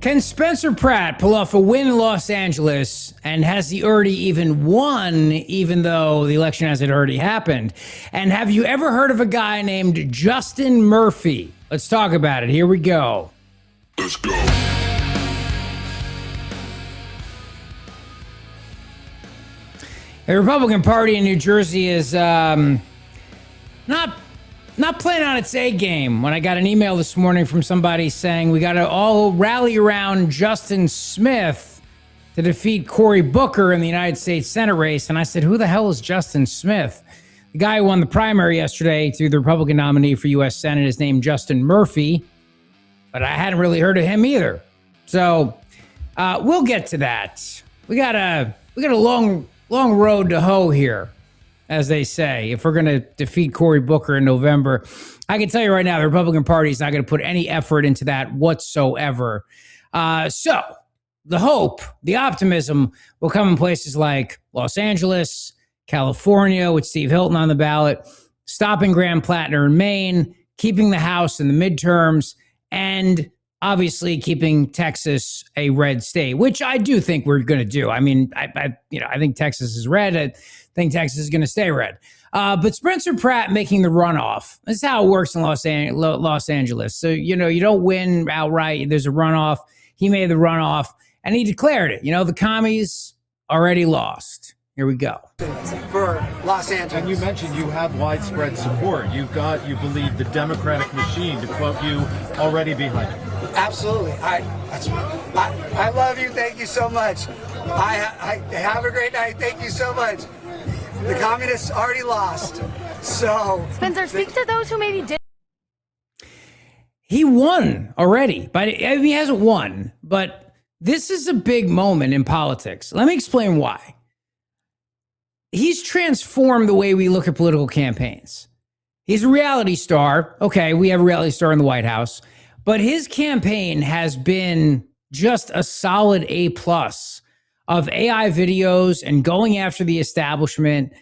Can Spencer Pratt pull off a win in Los Angeles? And has he already even won, even though the election hasn't already happened? And have you ever heard of a guy named Justin Murphy? Let's talk about it. Here we go. Let's go. The Republican Party in New Jersey is not playing on its A game. When I got an email this morning from somebody saying we got to all rally around Justin Smith to defeat Cory Booker in the United States Senate race. And I said, who the hell is Justin Smith? The guy who won the primary yesterday to the Republican nominee for U.S. Senate is named Justin Murphy, but I hadn't really heard of him either. So we'll get to that. We got a long road to hoe here, as they say, if we're going to defeat Cory Booker in November. I can tell you right now, the Republican Party is not going to put any effort into that whatsoever. So the hope, the optimism will come in places like Los Angeles, California, with Steve Hilton on the ballot, stopping Graham Plattner in Maine, keeping the House in the midterms, and obviously keeping Texas a red state, which I do think we're going to do. I mean, I think Texas is red. I think Texas is going to stay red. But Spencer Pratt making the runoff. This is how it works in Los Angeles. So, you don't win outright. There's a runoff. He made the runoff, and he declared it. The commies already lost. Here we go. For Los Angeles. And you mentioned you have widespread support. You believe, the Democratic machine, to quote you, already behind it. Absolutely. I love you. Thank you so much. I have a great night. Thank you so much. The communists already lost. So Spencer, speak to those who maybe did. He won already, but he hasn't won. But this is a big moment in politics. Let me explain why. He's transformed the way we look at political campaigns. He's a reality star. Okay, we have a reality star in the White House. But his campaign has been just a solid A+ of AI videos and going after the establishment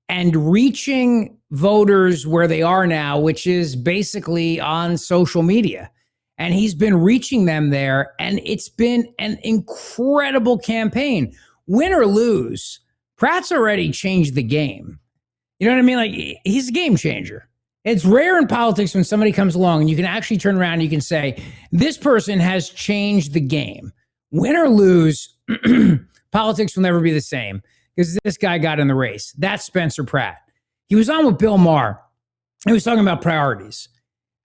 and reaching voters where they are now, which is basically on social media. And he's been reaching them there, and it's been an incredible campaign. Win or lose, Pratt's already changed the game. You know what I mean? Like, he's a game changer. It's rare in politics when somebody comes along and you can actually turn around and you can say, this person has changed the game. Win or lose, politics will never be the same because this guy got in the race. That's Spencer Pratt. He was on with Bill Maher. He was talking about priorities,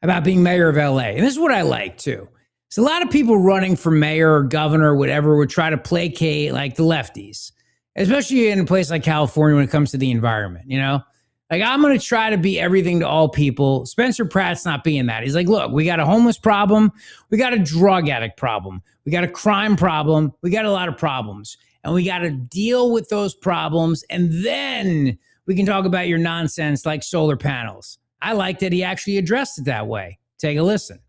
about being mayor of LA. And this is what I like too. So a lot of people running for mayor or governor or whatever would try to placate like the lefties, especially in a place like California when it comes to the environment, Like, I'm going to try to be everything to all people. Spencer Pratt's not being that. He's like, look, we got a homeless problem. We got a drug addict problem. We got a crime problem. We got a lot of problems. And we got to deal with those problems. And then we can talk about your nonsense like solar panels. I like that he actually addressed it that way. Take a listen.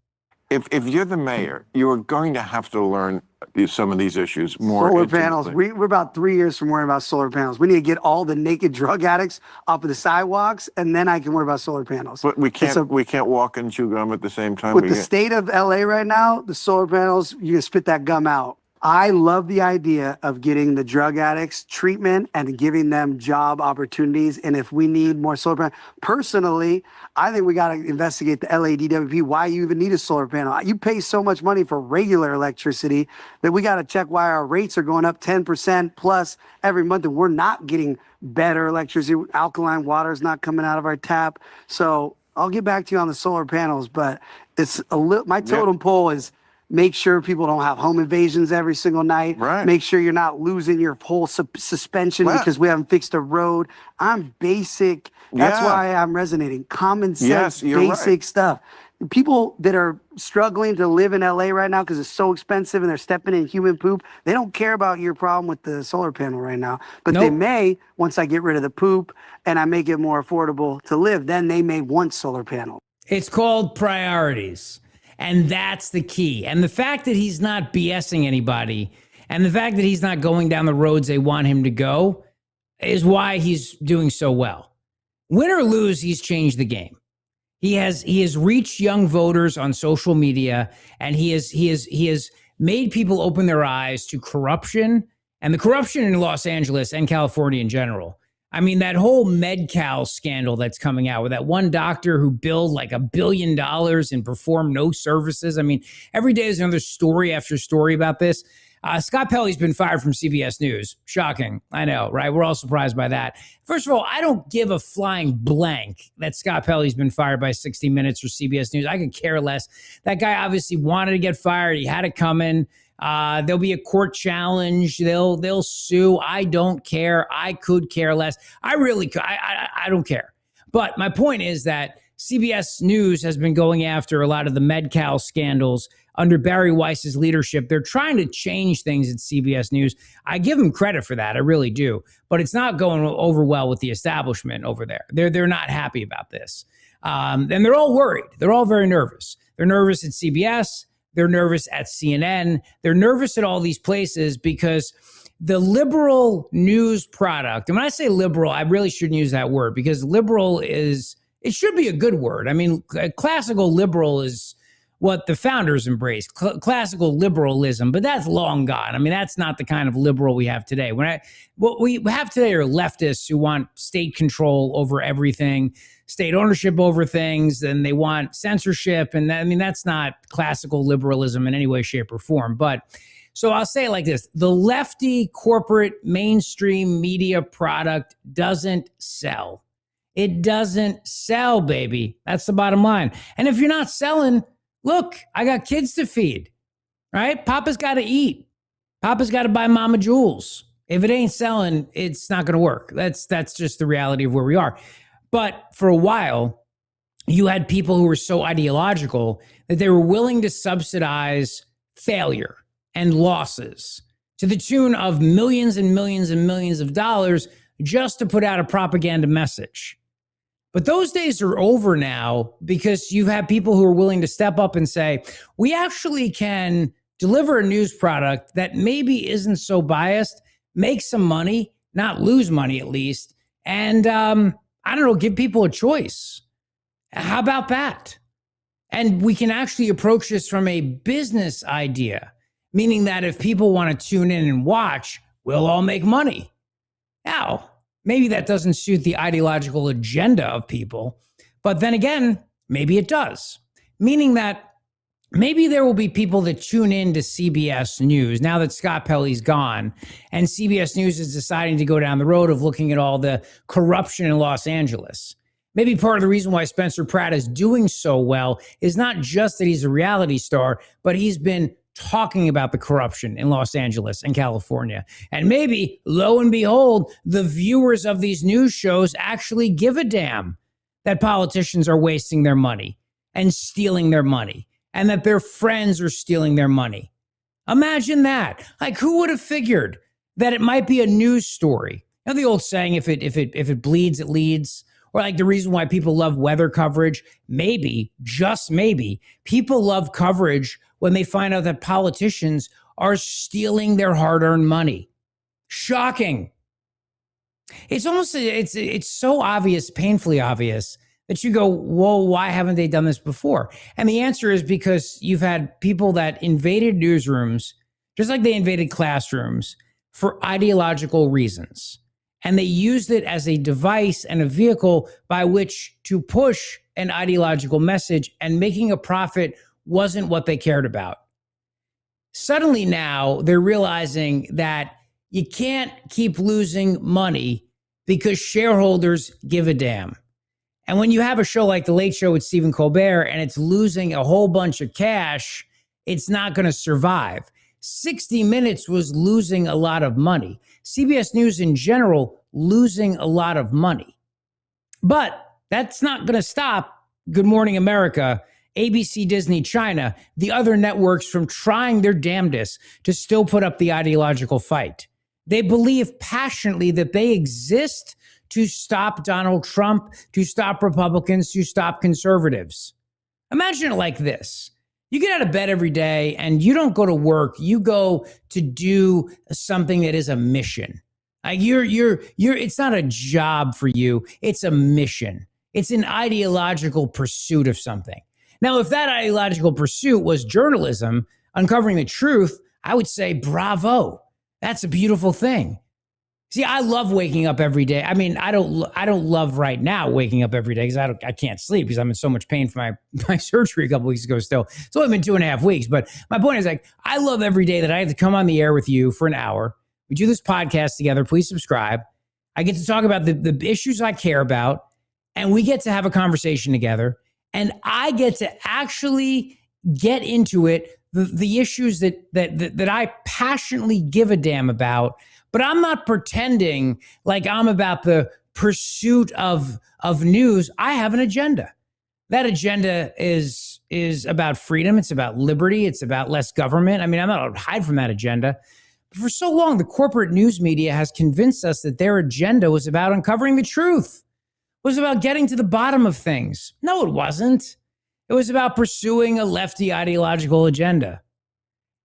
If you're the mayor, you're going to have to learn some of these issues more. Solar panels. We're about 3 years from worrying about solar panels. We need to get all the naked drug addicts off of the sidewalks, and then I can worry about solar panels. But we can't walk and chew gum at the same time. With the state of LA right now, the solar panels, you can spit that gum out. I love the idea of getting the drug addicts treatment and giving them job opportunities. And if we need more solar panels, personally, I think we got to investigate the LADWP, why you even need a solar panel. You pay so much money for regular electricity that we got to check why our rates are going up 10% plus every month. And we're not getting better electricity. Alkaline water is not coming out of our tap. So I'll get back to you on the solar panels, but it's a little, my totem pole is make sure people don't have home invasions every single night. Right. Make sure you're not losing your whole suspension because we haven't fixed a road. I'm basic. That's why I'm resonating. Common sense, basic stuff. People that are struggling to live in LA right now because it's so expensive and they're stepping in human poop, they don't care about your problem with the solar panel right now. But they may, once I get rid of the poop and I make it more affordable to live, then they may want solar panels. It's called priorities. And that's the key. And the fact that he's not BSing anybody and the fact that he's not going down the roads they want him to go is why he's doing so well. Win or lose, he's changed the game. He has reached young voters on social media, and he has made people open their eyes to corruption and the corruption in Los Angeles and California in general. I mean, that whole Med-Cal scandal that's coming out with that one doctor who billed like $1 billion and performed no services. I mean, every day is another story after story about this. Scott Pelley's been fired from CBS News. Shocking. I know, right? We're all surprised by that. First of all, I don't give a flying blank that Scott Pelley's been fired by 60 Minutes or CBS News. I could care less. That guy obviously wanted to get fired. He had it coming. There'll be a court challenge. They'll sue. I don't care. I could care less. I don't care. But my point is that CBS News has been going after a lot of the Med-Cal scandals under Barry Weiss's leadership. They're trying to change things at CBS News. I give them credit for that. I really do. But it's not going over well with the establishment over there. They're not happy about this. And they're all worried. They're all very nervous. They're nervous at CBS. They're nervous at CNN. They're nervous at all these places because the liberal news product, and when I say liberal, I really shouldn't use that word because liberal it should be a good word. I mean, classical liberal is what the founders embraced, classical liberalism, but that's long gone. I mean, that's not the kind of liberal we have today. What we have today are leftists who want state control over everything, state ownership over things, and they want censorship. And that's not classical liberalism in any way, shape, or form. But so I'll say it like this. The lefty corporate mainstream media product doesn't sell. It doesn't sell, baby. That's the bottom line. And if you're not selling, look, I got kids to feed, right? Papa's got to eat. Papa's got to buy Mama jewels. If it ain't selling, it's not going to work. That's just the reality of where we are. But for a while, you had people who were so ideological that they were willing to subsidize failure and losses to the tune of millions and millions and millions of dollars just to put out a propaganda message. But those days are over now because you have people who are willing to step up and say, we actually can deliver a news product that maybe isn't so biased, make some money, not lose money at least, and I don't know, give people a choice. How about that? And we can actually approach this from a business idea, meaning that if people want to tune in and watch, we'll all make money. Now, maybe that doesn't suit the ideological agenda of people, but then again, maybe it does. Meaning that maybe there will be people that tune in to CBS News now that Scott Pelley's gone, and CBS News is deciding to go down the road of looking at all the corruption in Los Angeles. Maybe part of the reason why Spencer Pratt is doing so well is not just that he's a reality star, but he's been talking about the corruption in Los Angeles and California. And maybe, lo and behold, the viewers of these news shows actually give a damn that politicians are wasting their money and stealing their money and that their friends are stealing their money. Imagine that. Like, who would have figured that it might be a news story? You know the old saying, if it bleeds, it leads? Or like the reason why people love weather coverage? Maybe, just maybe, people love coverage when they find out that politicians are stealing their hard-earned money. Shocking. It's almost, it's so obvious, painfully obvious, that you go, whoa, why haven't they done this before? And the answer is because you've had people that invaded newsrooms, just like they invaded classrooms, for ideological reasons. And they used it as a device and a vehicle by which to push an ideological message, and making a profit wasn't what they cared about. Suddenly now they're realizing that you can't keep losing money because shareholders give a damn. And when you have a show like The Late Show with Stephen Colbert and it's losing a whole bunch of cash, it's not going to survive. 60 Minutes was losing a lot of money. CBS News in general losing a lot of money. But that's not going to stop Good Morning America, ABC, Disney, China, the other networks from trying their damnedest to still put up the ideological fight. They believe passionately that they exist to stop Donald Trump, to stop Republicans, to stop conservatives. Imagine it like this. You get out of bed every day and you don't go to work. You go to do something that is a mission. Like it's not a job for you. It's a mission. It's an ideological pursuit of something. Now, if that ideological pursuit was journalism, uncovering the truth, I would say, bravo. That's a beautiful thing. See, I love waking up every day. I mean, I don't love right now waking up every day because I can't sleep because I'm in so much pain from my surgery a couple weeks ago still. It's only been 2.5 weeks. But my point is, like, I love every day that I have to come on the air with you for an hour. We do this podcast together. Please subscribe. I get to talk about the issues I care about, and we get to have a conversation together. And I get to actually get into it, the issues that I passionately give a damn about. But I'm not pretending like I'm about the pursuit of news. I have an agenda. That agenda is about freedom. It's about liberty. It's about less government. I mean, I'm not going to hide from that agenda. But for so long, the corporate news media has convinced us that their agenda was about uncovering the truth, was about getting to the bottom of things. No, it wasn't. It was about pursuing a lefty ideological agenda.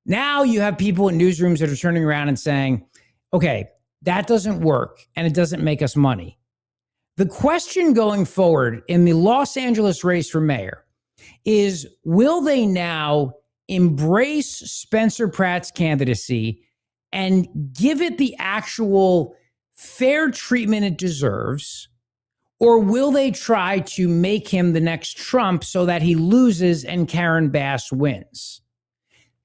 Now you have people in newsrooms that are turning around and saying, okay, that doesn't work and it doesn't make us money. The question going forward in the Los Angeles race for mayor is, will they now embrace Spencer Pratt's candidacy and give it the actual fair treatment it deserves? Or will they try to make him the next Trump so that he loses and Karen Bass wins?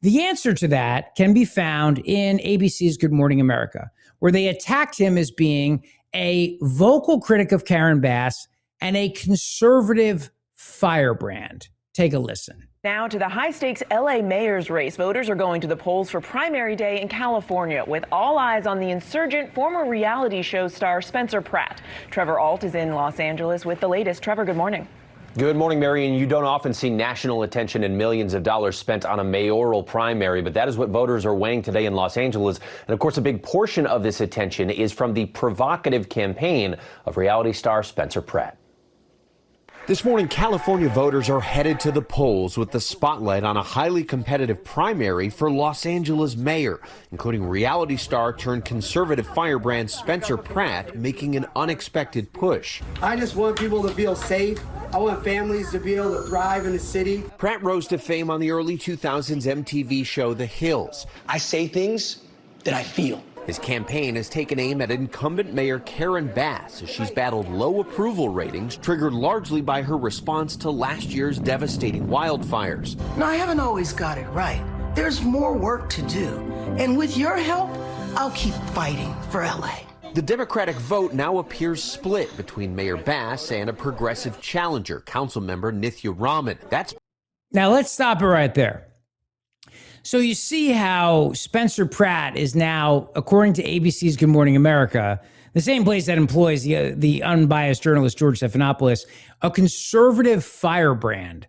The answer to that can be found in ABC's Good Morning America, where they attacked him as being a vocal critic of Karen Bass and a conservative firebrand. Take a listen. Now to the high-stakes LA mayor's race. Voters are going to the polls for primary day in California, with all eyes on the insurgent former reality show star Spencer Pratt. Trevor Alt is in Los Angeles with the latest. Trevor, good morning. Good morning, Marion. You don't often see national attention and millions of dollars spent on a mayoral primary, but that is what voters are weighing today in Los Angeles. And of course, a big portion of this attention is from the provocative campaign of reality star Spencer Pratt. This morning, California voters are headed to the polls with the spotlight on a highly competitive primary for Los Angeles mayor, including reality star turned conservative firebrand Spencer Pratt making an unexpected push. I just want people to feel safe. I want families to be able to thrive in the city. Pratt rose to fame on the early 2000s MTV show The Hills. I say things that I feel. His campaign has taken aim at incumbent Mayor Karen Bass as she's battled low approval ratings, triggered largely by her response to last year's devastating wildfires. No, I haven't always got it right. There's more work to do. And with your help, I'll keep fighting for LA. The Democratic vote now appears split between Mayor Bass and a progressive challenger, Councilmember Nithya Raman. Now let's stop it right there. So you see how Spencer Pratt is now, according to ABC's Good Morning America, the same place that employs the unbiased journalist George Stephanopoulos, a conservative firebrand.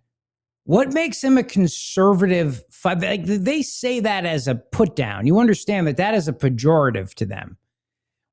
What makes him a conservative? Like, they say that as a put down. You understand that is a pejorative to them.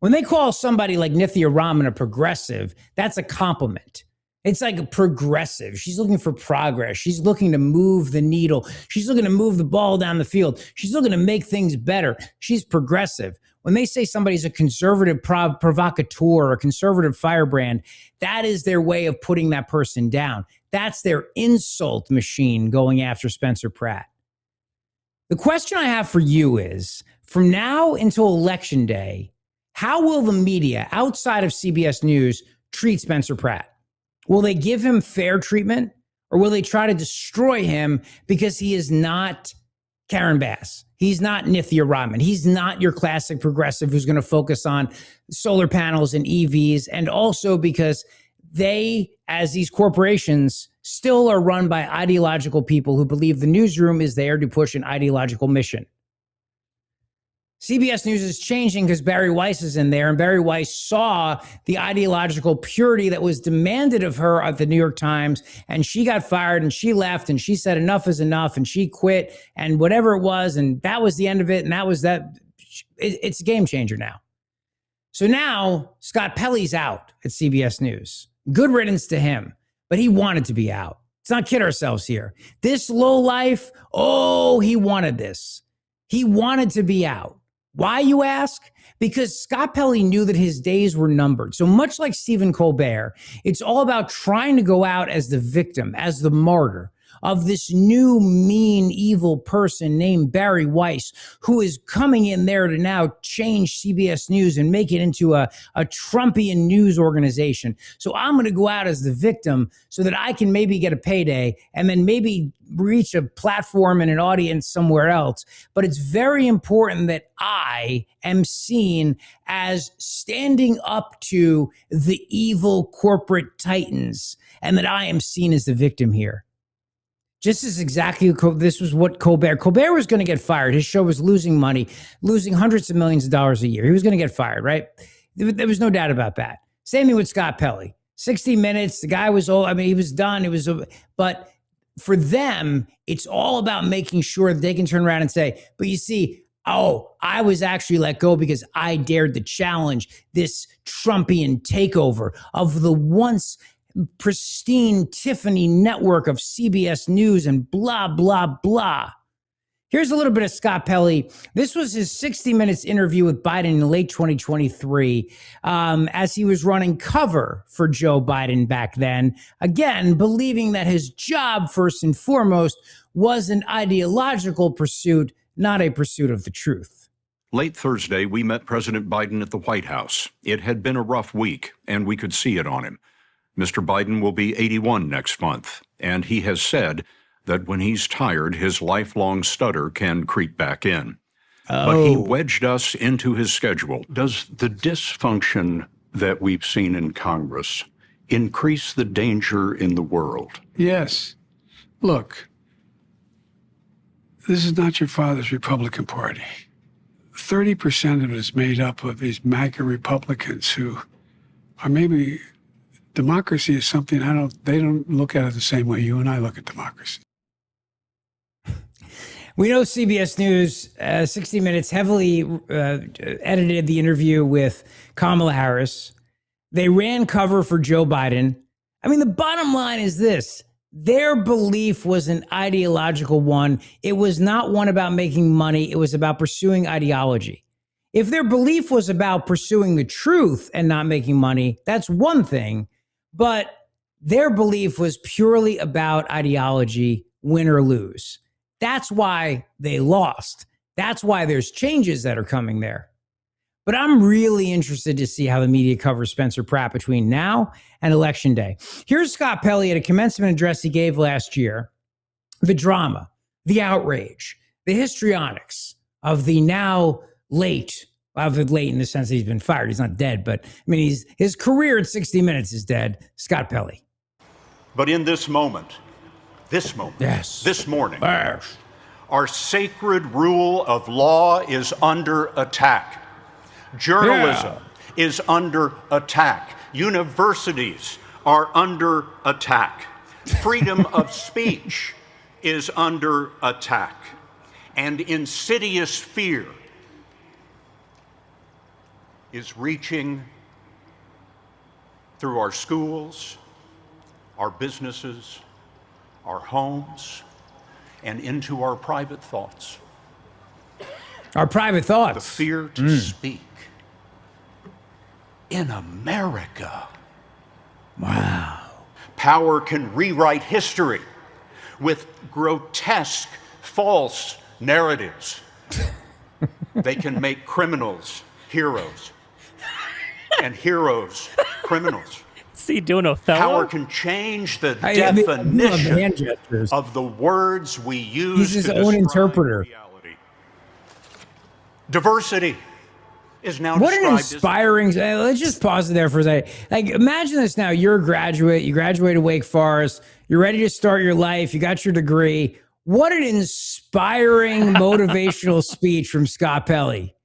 When they call somebody like Nithya Raman a progressive, that's a compliment. It's like a progressive. She's looking for progress. She's looking to move the needle. She's looking to move the ball down the field. She's looking to make things better. She's progressive. When they say somebody's a conservative provocateur or a conservative firebrand, that is their way of putting that person down. That's their insult machine going after Spencer Pratt. The question I have for you is, from now until Election Day, how will the media outside of CBS News treat Spencer Pratt? Will they give him fair treatment, or will they try to destroy him because he is not Karen Bass? He's not Nithya Raman. He's not your classic progressive who's going to focus on solar panels and EVs, and also because they, as these corporations, still are run by ideological people who believe the newsroom is there to push an ideological mission. CBS News is changing because Barry Weiss is in there, and Barry Weiss saw the ideological purity that was demanded of her at the New York Times, and she got fired and she left and she said enough is enough and she quit and whatever it was, and that was the end of it, and that was that. It's a game changer now. So now Scott Pelley's out at CBS News. Good riddance to him, but he wanted to be out. Let's not kid ourselves here. This lowlife, he wanted this. He wanted to be out. Why, you ask? Because Scott Pelley knew that his days were numbered. So much like Stephen Colbert, it's all about trying to go out as the victim, as the martyr. of this new mean, evil person named Barry Weiss, who is coming in there to now change CBS News and make it into a Trumpian news organization. So I'm going to go out as the victim so that I can maybe get a payday and then maybe reach a platform and an audience somewhere else. But it's very important that I am seen as standing up to the evil corporate titans and that I am seen as the victim here. Just as exactly, this was what Colbert was going to get fired. His show was losing money, losing hundreds of millions of dollars a year. He was going to get fired, right? There was no doubt about that. Same thing with Scott Pelley. 60 Minutes, the guy was old. I mean, he was done. But for them, it's all about making sure that they can turn around and say, but you see, I was actually let go because I dared to challenge this Trumpian takeover of the once pristine Tiffany network of CBS News and blah, blah, blah. Here's a little bit of Scott Pelley. This was his 60 Minutes interview with Biden in late 2023 as he was running cover for Joe Biden back then, again, believing that his job, first and foremost, was an ideological pursuit, not a pursuit of the truth. Late Thursday, we met President Biden at the White House. It had been a rough week, and we could see it on him. Mr. Biden will be 81 next month, and he has said that when he's tired, his lifelong stutter can creep back in. But he wedged us into his schedule. Does the dysfunction that we've seen in Congress increase the danger in the world? Yes. Look, this is not your father's Republican Party. 30% of it is made up of these MAGA Republicans who are maybe, democracy is something they don't look at it the same way you and I look at democracy. We know CBS News, 60 Minutes, heavily edited the interview with Kamala Harris. They ran cover for Joe Biden. I mean, the bottom line is this. Their belief was an ideological one. It was not one about making money. It was about pursuing ideology. If their belief was about pursuing the truth and not making money, that's one thing. But their belief was purely about ideology, win or lose. That's why they lost. That's why there's changes that are coming there. But I'm really interested to see how the media covers Spencer Pratt between now and Election Day. Here's Scott Pelley at a commencement address he gave last year. The drama, the outrage, the histrionics of the now late in the sense that he's been fired. He's not dead, but I mean, his career at 60 Minutes is dead. Scott Pelley. But in this moment, this morning, our sacred rule of law is under attack. Journalism is under attack. Universities are under attack. Freedom of speech is under attack. And insidious fear is reaching through our schools, our businesses, our homes, and into our private thoughts. Our private thoughts. The fear to speak. In America. Wow. Power can rewrite history with grotesque, false narratives. They can make criminals heroes and heroes criminals. See, doing Othello? Power can change the definition of the words we use. He's his own interpreter. Reality. Diversity is now what an inspiring. Let's just pause there for a second. Like, imagine this now. You're a graduate. You graduated Wake Forest. You're ready to start your life. You got your degree. What an inspiring, motivational speech from Scott Pelley.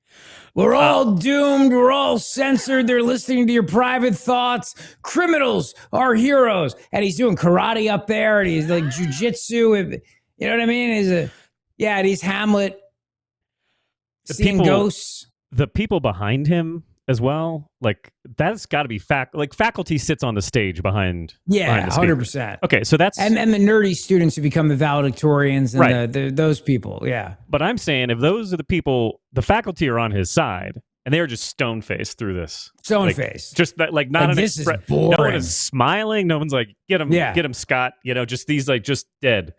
We're all doomed. We're all censored. They're listening to your private thoughts. Criminals are heroes. And he's doing karate up there. And he's like jujitsu. You know what I mean? He's Hamlet. Seeing ghosts. The people behind him as well. Like, that's got to be faculty sits on the stage behind. Yeah, behind 100%. Okay, so that's and the nerdy students who become the valedictorians and right. those people. Yeah. But I'm saying if those are the people, the faculty are on his side, and they are just stone faced through this. Stone like, faced. Just that, like not like, an this is boring. No one is smiling. No one's like, get him, Scott. You know, just these like just dead.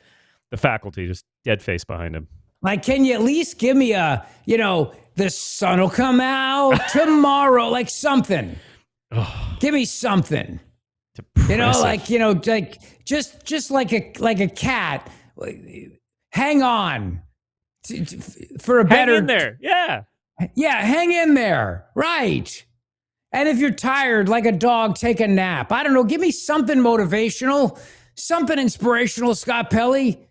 The faculty just dead face behind him. Like, can you at least give me a, the sun will come out tomorrow, like something. Give me something. Depressive. Just like a cat. Hang on for a better. Hang in there. Yeah. Yeah, hang in there. Right. And if you're tired, like a dog, take a nap. I don't know. Give me something motivational, something inspirational, Scott Pelley.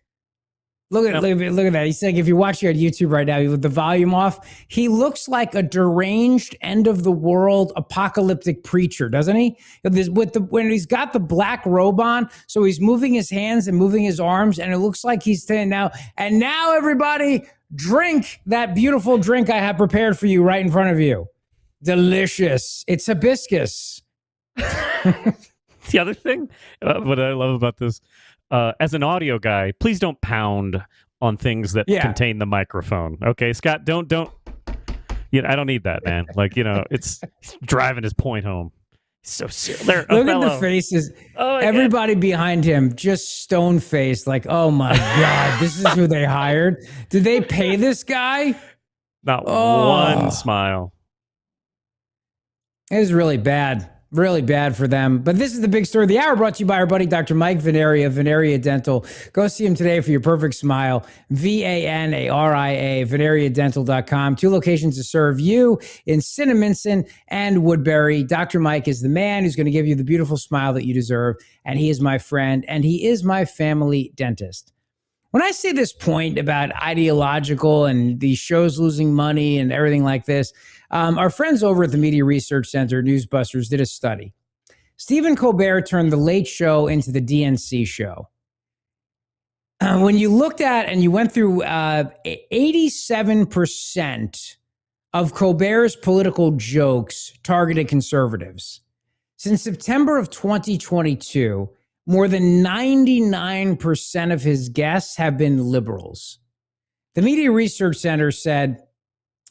Look at that. He's like, if you're watching on YouTube right now with the volume off, he looks like a deranged end of the world apocalyptic preacher, doesn't he? When he's got the black robe on, so he's moving his hands and moving his arms, and it looks like he's saying now everybody drink that beautiful drink I have prepared for you right in front of you. Delicious. It's hibiscus. The other thing, what I love about this, as an audio guy, please don't pound on things that contain the microphone. Okay, Scott, don't. I don't need that, man. Like, it's driving his point home. So serious. Look at the faces. Everybody behind him just stone faced. Like, oh my God, this is who they hired. Did they pay this guy? Not one smile. It was really bad. Really bad for them. But this is the big story of the hour, brought to you by our buddy, Dr. Mike Veneria, Veneria Dental. Go see him today for your perfect smile. VANARIA, VeneriaDental.com. 2 locations to serve you in Cinnaminson and Woodbury. Dr. Mike is the man who's going to give you the beautiful smile that you deserve. And he is my friend, and he is my family dentist. When I say this point about ideological and these shows losing money and everything like this, our friends over at the Media Research Center, Newsbusters, did a study. Stephen Colbert turned The Late Show into the DNC show. When you looked at and you went through 87% of Colbert's political jokes targeted conservatives. Since September of 2022, more than 99% of his guests have been liberals. The Media Research Center said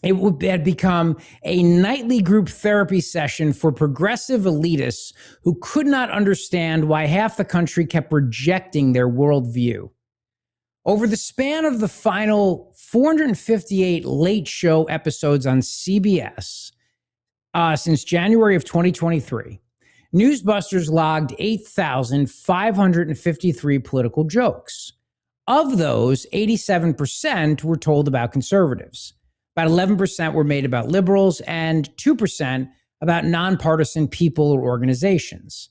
it had become a nightly group therapy session for progressive elitists who could not understand why half the country kept rejecting their worldview. Over the span of the final 458 Late Show episodes on CBS since January of 2023, Newsbusters logged 8,553 political jokes. Of those, 87% were told about conservatives. About 11% were made about liberals and 2% about nonpartisan people or organizations.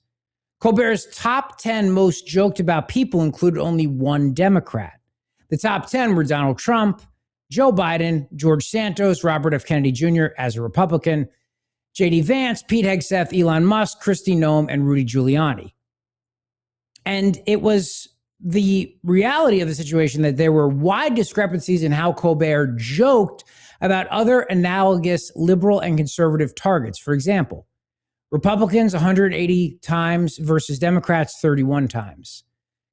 Colbert's top 10 most joked about people included only one Democrat. The top 10 were Donald Trump, Joe Biden, George Santos, Robert F. Kennedy Jr. as a Republican, J.D. Vance, Pete Hegseth, Elon Musk, Kristi Noem, and Rudy Giuliani. And it was the reality of the situation that there were wide discrepancies in how Colbert joked about other analogous liberal and conservative targets. For example, Republicans 180 times versus Democrats 31 times.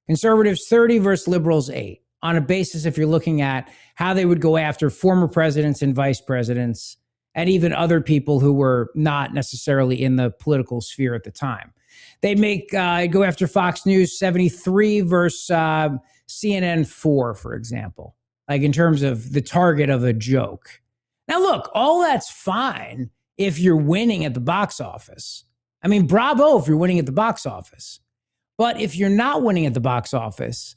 Conservatives 30 versus liberals 8, on a basis if you're looking at how they would go after former presidents and vice presidents and even other people who were not necessarily in the political sphere at the time. They'd go after Fox News 73 versus CNN 4, for example, like in terms of the target of a joke. Now, look, all that's fine if you're winning at the box office. I mean, bravo if you're winning at the box office. But if you're not winning at the box office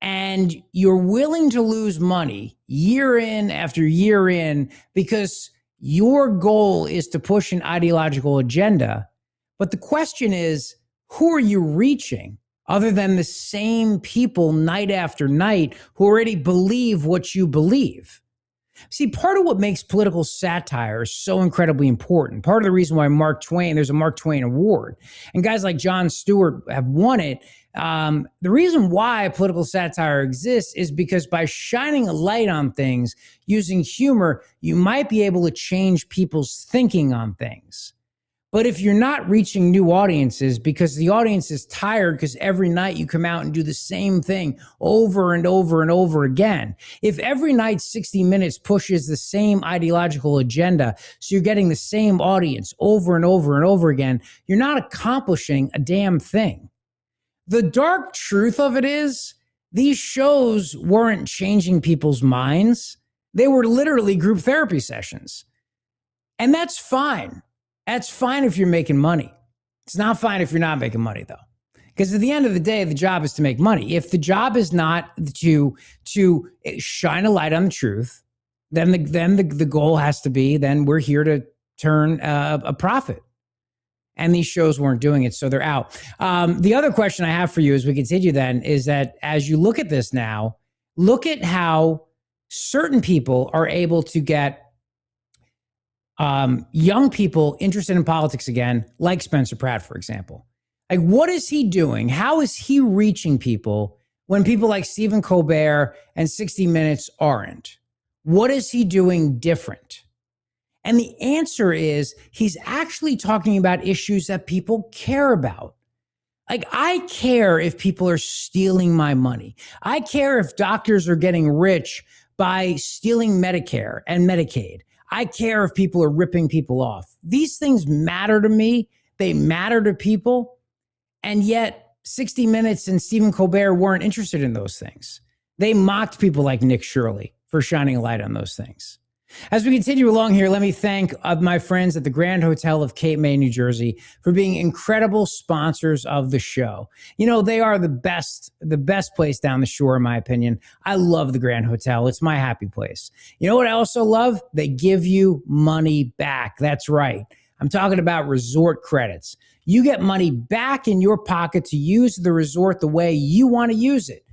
and you're willing to lose money year in after year in because your goal is to push an ideological agenda, but the question is, who are you reaching other than the same people night after night who already believe what you believe? See, part of what makes political satire so incredibly important, part of the reason why there's a Mark Twain Award, and guys like Jon Stewart have won it, the reason why political satire exists is because by shining a light on things, using humor, you might be able to change people's thinking on things. But if you're not reaching new audiences because the audience is tired because every night you come out and do the same thing over and over and over again, if every night 60 Minutes pushes the same ideological agenda, so you're getting the same audience over and over and over again, you're not accomplishing a damn thing. The dark truth of it is these shows weren't changing people's minds. They were literally group therapy sessions. And that's fine. That's fine if you're making money. It's not fine if you're not making money, though. Because at the end of the day, the job is to make money. If the job is not to shine a light on the truth, then the goal has to be, then we're here to turn a profit. And these shows weren't doing it, so they're out. The other question I have for you as we continue then is that as you look at this now, look at how certain people are able to get young people interested in politics again, like Spencer Pratt, for example. Like, what is he doing? How is he reaching people when people like Stephen Colbert and 60 Minutes aren't? What is he doing different? And the answer is he's actually talking about issues that people care about. Like, I care if people are stealing my money. I care if doctors are getting rich by stealing Medicare and Medicaid. I care if people are ripping people off. These things matter to me. They matter to people. And yet 60 Minutes and Stephen Colbert weren't interested in those things. They mocked people like Nick Shirley for shining a light on those things. As we continue along here, let me thank my friends at the Grand Hotel of Cape May, New Jersey, for being incredible sponsors of the show. You know, they are the best place down the shore, in my opinion. I love the Grand Hotel. It's my happy place. You know what I also love? They give you money back. That's right. I'm talking about resort credits. You get money back in your pocket to use the resort the way you want to use it.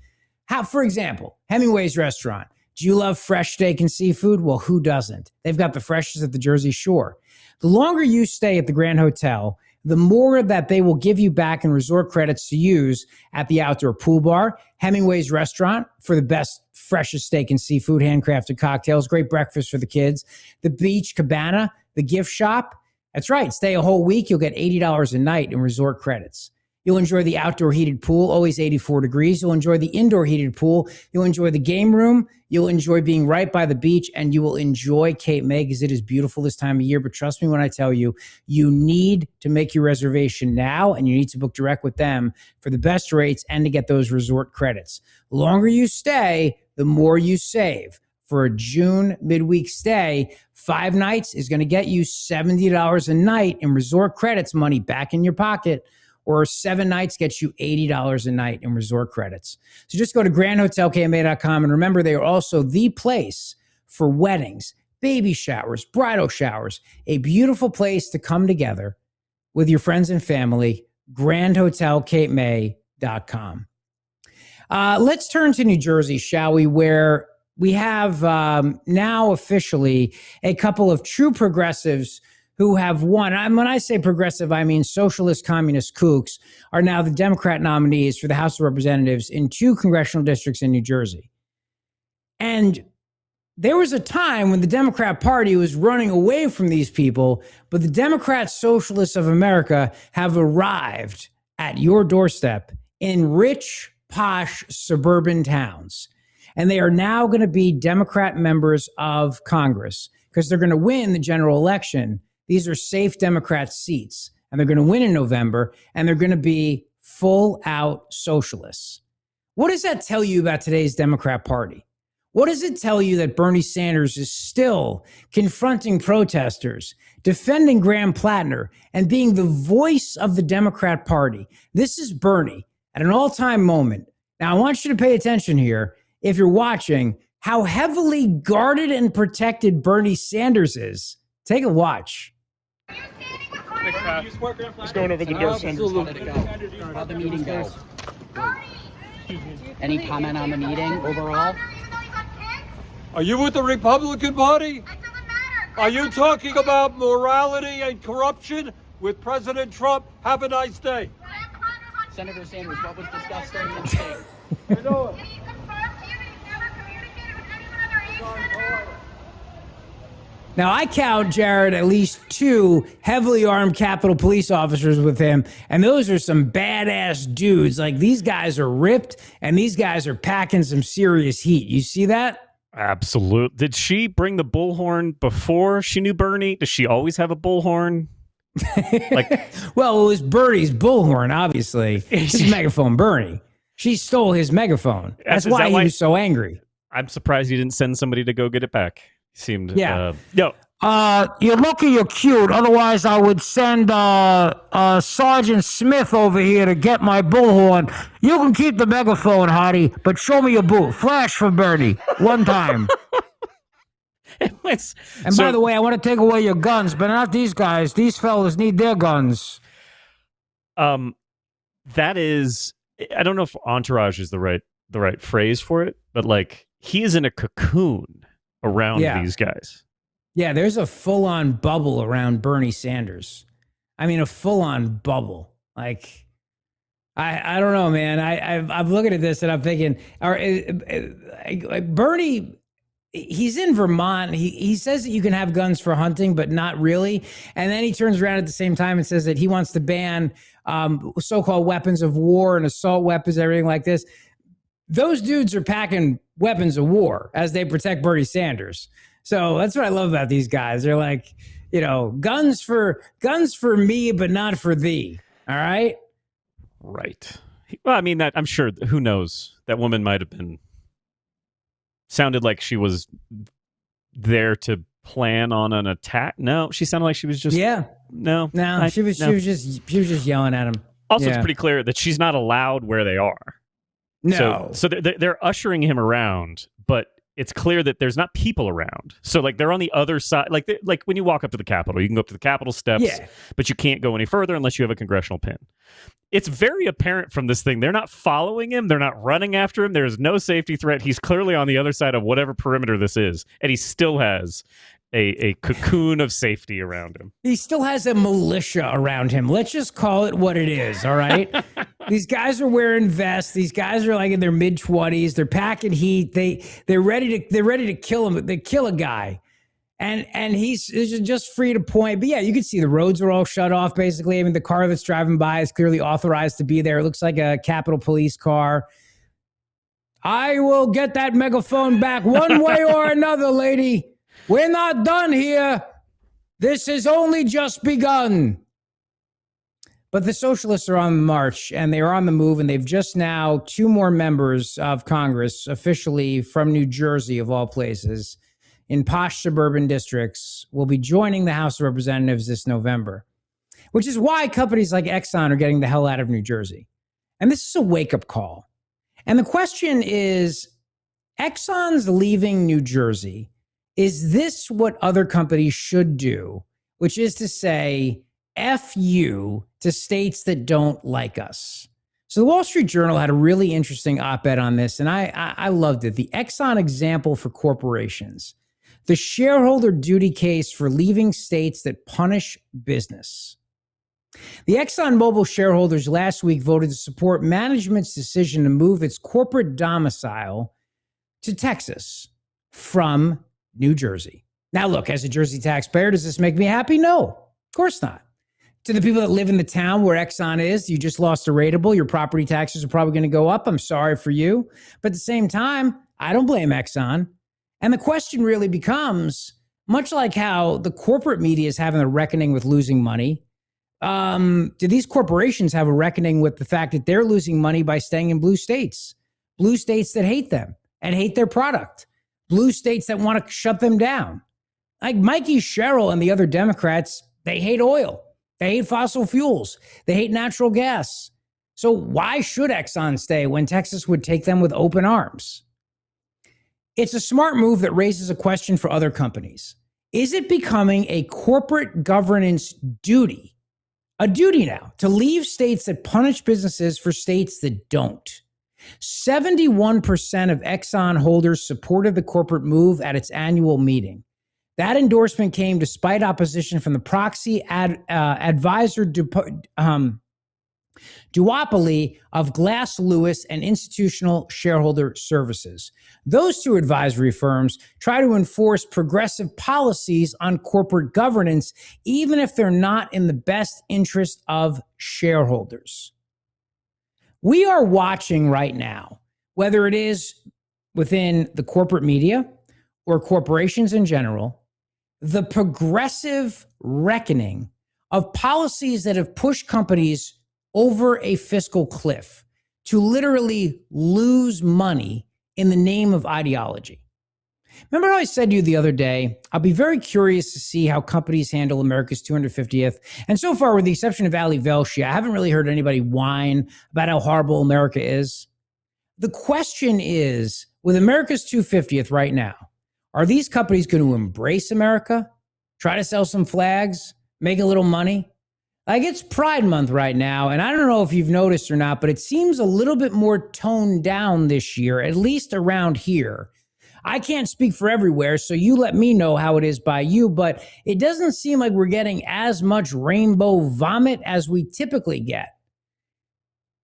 How, for example, Hemingway's Restaurant. Do you love fresh steak and seafood? Well, who doesn't? They've got the freshest at the Jersey Shore. The longer you stay at the Grand Hotel, the more that they will give you back in resort credits to use at the outdoor pool bar, Hemingway's Restaurant for the best, freshest steak and seafood, handcrafted cocktails, great breakfast for the kids, the beach cabana, the gift shop. That's right. Stay a whole week. You'll get $80 a night in resort credits. You'll enjoy the outdoor heated pool, always 84 degrees. You'll enjoy the indoor heated pool. You'll enjoy the game room. You'll enjoy being right by the beach, and you will enjoy Cape May because it is beautiful this time of year. But trust me when I tell you, you need to make your reservation now, and you need to book direct with them for the best rates and to get those resort credits. The longer you stay, the more you save. For a June midweek stay, 5 nights is going to get you $70 a night in resort credits, money back in your pocket. Or 7 nights gets you $80 a night in resort credits. So just go to grandhotelkma.com, and remember, they are also the place for weddings, baby showers, bridal showers, a beautiful place to come together with your friends and family, grandhotelkma.com. Let's turn to New Jersey, shall we, where we have now officially a couple of true progressives who have won. When I say progressive, I mean socialist communist kooks are now the Democrat nominees for the House of Representatives in 2 congressional districts in New Jersey. And there was a time when the Democrat Party was running away from these people, but the Democrat Socialists of America have arrived at your doorstep in rich, posh, suburban towns. And they are now going to be Democrat members of Congress because they're going to win the general election. These are safe Democrat seats, and they're going to win in November, and they're going to be full-out socialists. What does that tell you about today's Democrat Party? What does it tell you that Bernie Sanders is still confronting protesters, defending Graham Plattner, and being the voice of the Democrat Party? This is Bernie at an all-time moment. Now, I want you to pay attention here, if you're watching, how heavily guarded and protected Bernie Sanders is. Take a watch. Just going over the door. How'd the meeting go? Any comment on the meeting overall? Are you with the Republican Party? Are you talking about morality and corruption with President Trump? Have a nice day. Senator Sanders, what was discussed during the meeting? Now, I count, Jared, at least 2 heavily armed Capitol Police officers with him, and those are some badass dudes. Like, these guys are ripped, and these guys are packing some serious heat. You see that? Absolutely. Did she bring the bullhorn before she knew Bernie? Does she always have a bullhorn? Well, it was Bernie's bullhorn, obviously. His megaphone, Bernie. She stole his megaphone. That's why he was so angry. I'm surprised you didn't send somebody to go get it back. Seemed Yeah. Yo. You're lucky you're cute. Otherwise, I would send Sergeant Smith over here to get my bullhorn. You can keep the megaphone, hottie, but show me your boot. Flash for Bernie. One time. And by the way, I want to take away your guns, but not these guys. These fellas need their guns. That is, I don't know if entourage is the right phrase for it, but like he is in a cocoon around these guys. Yeah, there's a full-on bubble around Bernie Sanders. I mean, a full-on bubble. Like, I don't know, man. I'm looking at this and I'm thinking, Bernie, he's in Vermont. He says that you can have guns for hunting, but not really. And then he turns around at the same time and says that he wants to ban so-called weapons of war and assault weapons, everything like this. Those dudes are packing weapons of war as they protect Bernie Sanders. So that's what I love about these guys. They're like, guns for me, but not for thee. All right. Right. Well, I mean, that I'm sure. Who knows? That woman might have been. Sounded like she was there to plan on an attack. No, she sounded like she was just. Yeah. No. She was just yelling at him. Also, it's pretty clear that she's not allowed where they are. No. So they're ushering him around, but it's clear that there's not people around. So like they're on the other side. Like when you walk up to the Capitol, you can go up to the Capitol steps, but you can't go any further unless you have a congressional pin. It's very apparent from this thing. They're not following him. They're not running after him. There's no safety threat. He's clearly on the other side of whatever perimeter this is. And he still has a cocoon of safety around him. He still has a militia around him. Let's just call it what it is, all right? These guys are wearing vests. These guys are like in their mid-20s. They're packing heat. They're ready to kill him. They kill a guy. And he's just free to point. But yeah, you can see the roads are all shut off, basically. I mean, the car that's driving by is clearly authorized to be there. It looks like a Capitol Police car. I will get that megaphone back one way or another, lady. We're not done here. This has only just begun. But the socialists are on the march, and they are on the move, and they've just now 2 more members of Congress, officially from New Jersey, of all places, in posh suburban districts, will be joining the House of Representatives this November, which is why companies like Exxon are getting the hell out of New Jersey. And this is a wake-up call. And the question is, Exxon's leaving New Jersey. Is this what other companies should do, which is to say, F you to states that don't like us? So the Wall Street Journal had a really interesting op-ed on this, and I loved it. The Exxon example for corporations. The shareholder duty case for leaving states that punish business. The ExxonMobil shareholders last week voted to support management's decision to move its corporate domicile to Texas from New Jersey. Now, look, as a Jersey taxpayer, does this make me happy? No, of course not. To the people that live in the town where Exxon is, you just lost a rateable. Your property taxes are probably going to go up. I'm sorry for you. But at the same time, I don't blame Exxon. And the question really becomes, much like how the corporate media is having a reckoning with losing money, do these corporations have a reckoning with the fact that they're losing money by staying in blue states that hate them and hate their product? Blue states that want to shut them down. Like Mikey Sherrill and the other Democrats, they hate oil. They hate fossil fuels. They hate natural gas. So why should Exxon stay when Texas would take them with open arms? It's a smart move that raises a question for other companies. Is it becoming a corporate governance duty, a duty now, to leave states that punish businesses for states that don't? 71% of Exxon holders supported the corporate move at its annual meeting. That endorsement came despite opposition from the proxy advisor duopoly of Glass Lewis and Institutional Shareholder Services. Those two advisory firms try to enforce progressive policies on corporate governance, even if they're not in the best interest of shareholders. We are watching right now, whether it is within the corporate media or corporations in general, the progressive reckoning of policies that have pushed companies over a fiscal cliff to literally lose money in the name of ideology. Remember how I said to you the other day, I'll be very curious to see how companies handle America's 250th. And so far, with the exception of Ali Velshi, I haven't really heard anybody whine about how horrible America is. The question is, with America's 250th right now, are these companies going to embrace America, try to sell some flags, make a little money? Like, it's Pride Month right now, and I don't know if you've noticed or not, but it seems a little bit more toned down this year, at least around here. I can't speak for everywhere, so you let me know how it is by you, but it doesn't seem like we're getting as much rainbow vomit as we typically get.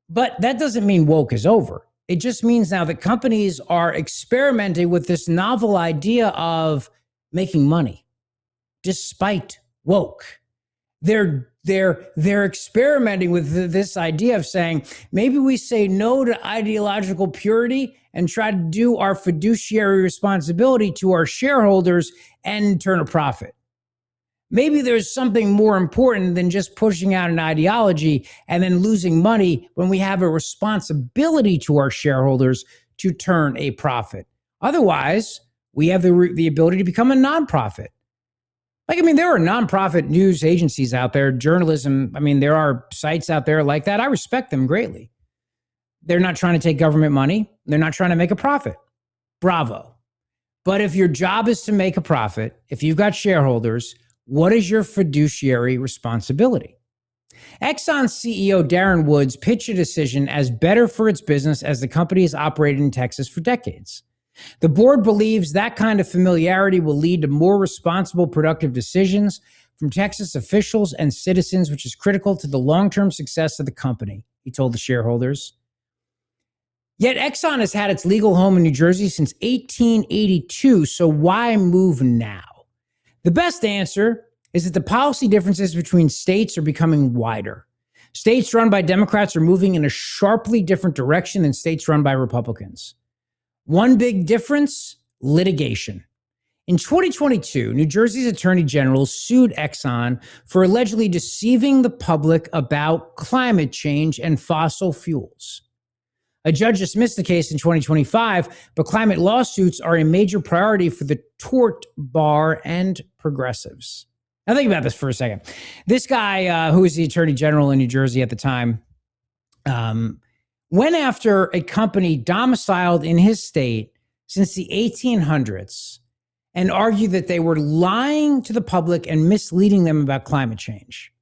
But that doesn't mean woke is over. It just means now that companies are experimenting with this novel idea of making money despite woke. They're experimenting with this idea of saying, maybe we say no to ideological purity and try to do our fiduciary responsibility to our shareholders and turn a profit. Maybe there's something more important than just pushing out an ideology and then losing money when we have a responsibility to our shareholders to turn a profit. Otherwise, we have the ability to become a nonprofit. Like, I mean, there are nonprofit news agencies out there, journalism. I mean, there are sites out there like that. I respect them greatly. They're not trying to take government money. They're not trying to make a profit. Bravo. But if your job is to make a profit, if you've got shareholders, what is your fiduciary responsibility? Exxon CEO Darren Woods pitched a decision as better for its business as the company has operated in Texas for decades. The board believes that kind of familiarity will lead to more responsible, productive decisions from Texas officials and citizens, which is critical to the long-term success of the company, he told the shareholders. Yet Exxon has had its legal home in New Jersey since 1882, so why move now? The best answer is that the policy differences between states are becoming wider. States run by Democrats are moving in a sharply different direction than states run by Republicans. One big difference, litigation. In 2022, New Jersey's Attorney General sued Exxon for allegedly deceiving the public about climate change and fossil fuels. A judge dismissed the case in 2025, but climate lawsuits are a major priority for the tort bar and progressives. Now think about this for a second. This guy, who was the Attorney General in New Jersey at the time, went after a company domiciled in his state since the 1800s and argued that they were lying to the public and misleading them about climate change.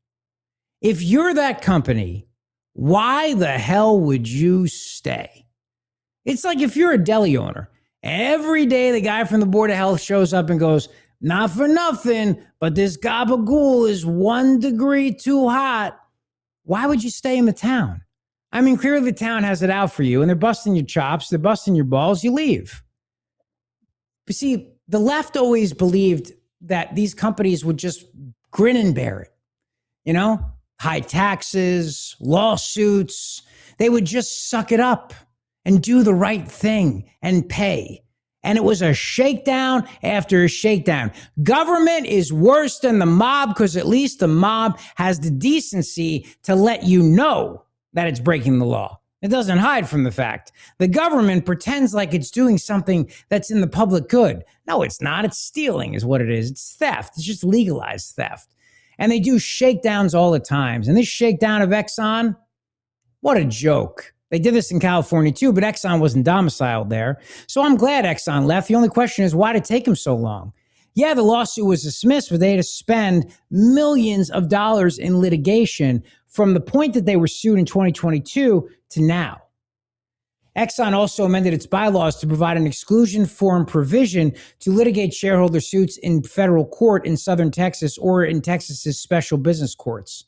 If you're that company, why the hell would you stay? It's like if you're a deli owner, every day the guy from the Board of Health shows up and goes, not for nothing, but this gabagool is 1 degree too hot. Why would you stay in the town? I mean, clearly the town has it out for you and they're busting your chops, they're busting your balls, you leave. But see, the left always believed that these companies would just grin and bear it. You know, high taxes, lawsuits, they would just suck it up and do the right thing and pay. And it was a shakedown after a shakedown. Government is worse than the mob because at least the mob has the decency to let you know that it's breaking the law. It doesn't hide from the fact. The government pretends like it's doing something that's in the public good. No, it's not. It's stealing is what it is. It's theft. It's just legalized theft. And they do shakedowns all the time. And this shakedown of Exxon, what a joke. They did this in California too, but Exxon wasn't domiciled there. So I'm glad Exxon left. The only question is, why did it take them so long? Yeah, the lawsuit was dismissed, but they had to spend millions of dollars in litigation from the point that they were sued in 2022 to now. Exxon also amended its bylaws to provide an exclusion form provision to litigate shareholder suits in federal court in Southern Texas or in Texas's special business courts.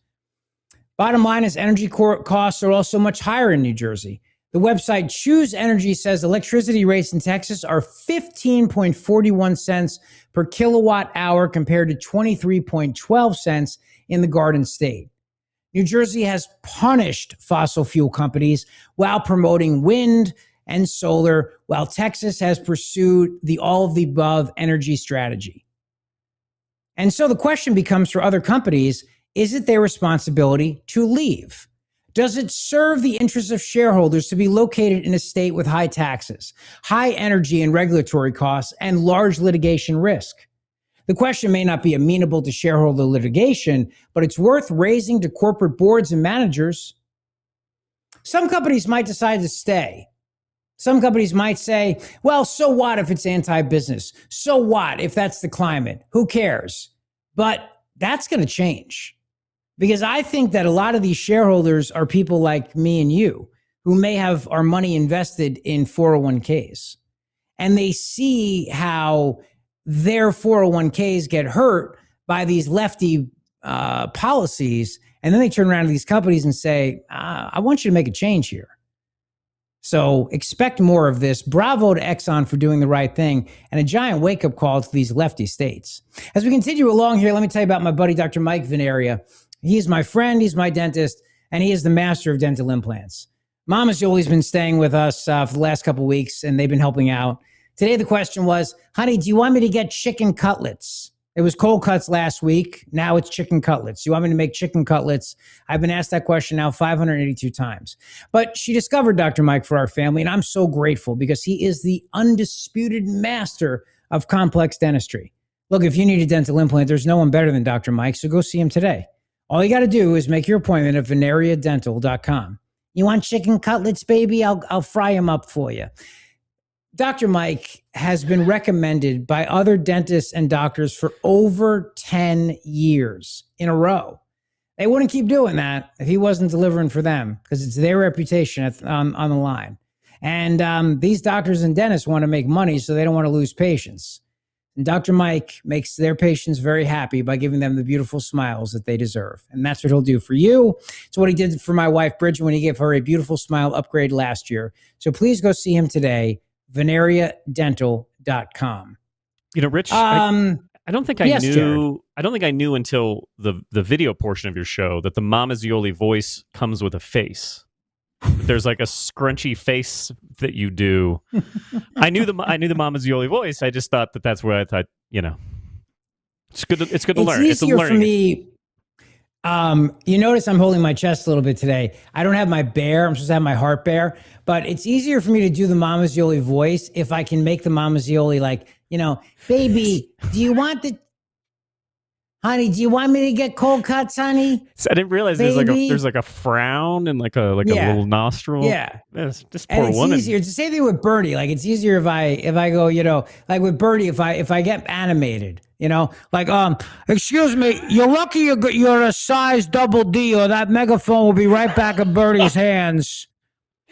Bottom line is energy costs are also much higher in New Jersey. The website Choose Energy says electricity rates in Texas are 15.41 cents per kilowatt hour compared to 23.12 cents in the Garden State. New Jersey has punished fossil fuel companies while promoting wind and solar, while Texas has pursued the all of the above energy strategy. And so the question becomes for other companies, is it their responsibility to leave? Does it serve the interests of shareholders to be located in a state with high taxes, high energy and regulatory costs, and large litigation risk? The question may not be amenable to shareholder litigation, but it's worth raising to corporate boards and managers. Some companies might decide to stay. Some companies might say, well, so what if it's anti-business? So what if that's the climate? Who cares? But that's going to change. Because I think that a lot of these shareholders are people like me and you who may have our money invested in 401ks. And they see how their 401ks get hurt by these lefty policies. And then they turn around to these companies and say, I want you to make a change here. So expect more of this. Bravo to Exxon for doing the right thing, and a giant wake-up call to these lefty states. As we continue along here, let me tell you about my buddy, Dr. Mike Veneria. He's my friend, he's my dentist, and he is the master of dental implants. Mama Zeoli's been staying with us for the last couple of weeks, and they've been helping out. Today, the question was, honey, do you want me to get chicken cutlets? It was cold cuts last week. Now it's chicken cutlets. Do you want me to make chicken cutlets? I've been asked that question now 582 times. But she discovered Dr. Mike for our family, and I'm so grateful because he is the undisputed master of complex dentistry. Look, if you need a dental implant, there's no one better than Dr. Mike, so go see him today. All you got to do is make your appointment at veneriadental.com. You want chicken cutlets, baby? I'll fry them up for you. Dr. Mike has been recommended by other dentists and doctors for over 10 years in a row. They wouldn't keep doing that if he wasn't delivering for them because it's their reputation on the line. And these doctors and dentists want to make money, so they don't want to lose patients. And Dr. Mike makes their patients very happy by giving them the beautiful smiles that they deserve. And that's what he'll do for you. It's what he did for my wife, Bridget, when he gave her a beautiful smile upgrade last year. So please go see him today. veneriadental.com. You know, Rich, I don't think I knew. Jared. I don't think I knew until the video portion of your show that the Mama Zeoli voice comes with a face. There's like a scrunchy face that you do. I knew the Mama Zeoli voice. I just thought that's where I thought, you know, it's good to learn. It's easier for me. You notice I'm holding my chest a little bit today. I don't have my bare. I'm supposed to have my heart bare, but it's easier for me to do the Mama Zeoli voice if I can make the Mama Zeoli like, you know, baby, do you want honey, do you want me to get cold cuts, honey? So I didn't realize there's like a frown and like a little nostril. Yeah. This poor and it's woman. easier. It's the same thing with Birdie. Like it's easier if I go, you know, like with Birdie, if I get animated, you know, like, excuse me, you're lucky you're a size double D or that megaphone will be right back in Birdie's hands.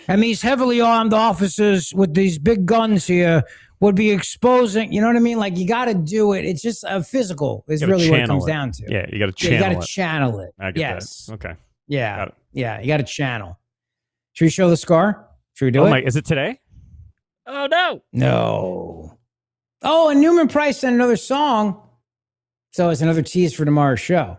And these heavily armed officers with these big guns here would be exposing, you know what I mean? Like you got to do it. It's just physical is really what it comes down to. Yeah, you got to channel it. You got to channel it. I get that. Okay. Yeah. Got it. Yeah, you got to channel. Should we show the scar? Should we do it? Is it today? Oh, no. No. Oh, and Newman Price sent another song. So it's another tease for tomorrow's show.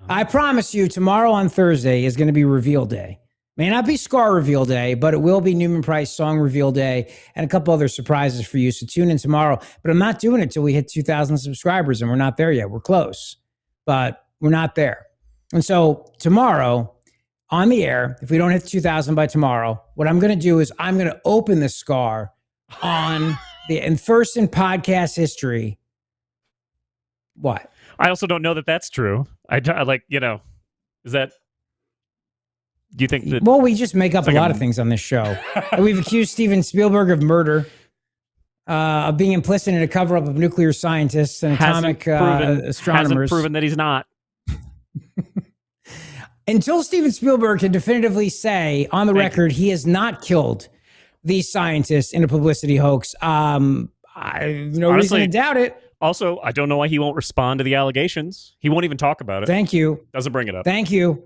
I promise you, tomorrow on Thursday is going to be reveal day. May not be Scar reveal day, but it will be Newman Price song reveal day and a couple other surprises for you. So tune in tomorrow. But I'm not doing it till we hit 2,000 subscribers, and we're not there yet. We're close, but we're not there. And so tomorrow on the air, if we don't hit 2,000 by tomorrow, what I'm going to do is I'm going to open the Scar on and first in podcast history. What? I also don't know that that's true. I like, you know, is that... Do you think that... Well, we just make up a lot of things on this show. We've accused Steven Spielberg of murder, of being implicit in a cover-up of nuclear scientists and atomic astronomers. Hasn't proven that he's not. Until Steven Spielberg can definitively say on the record he has not killed these scientists in a publicity hoax, I have no reason to doubt it. Also, I don't know why he won't respond to the allegations. He won't even talk about it. Thank you. Doesn't bring it up. Thank you.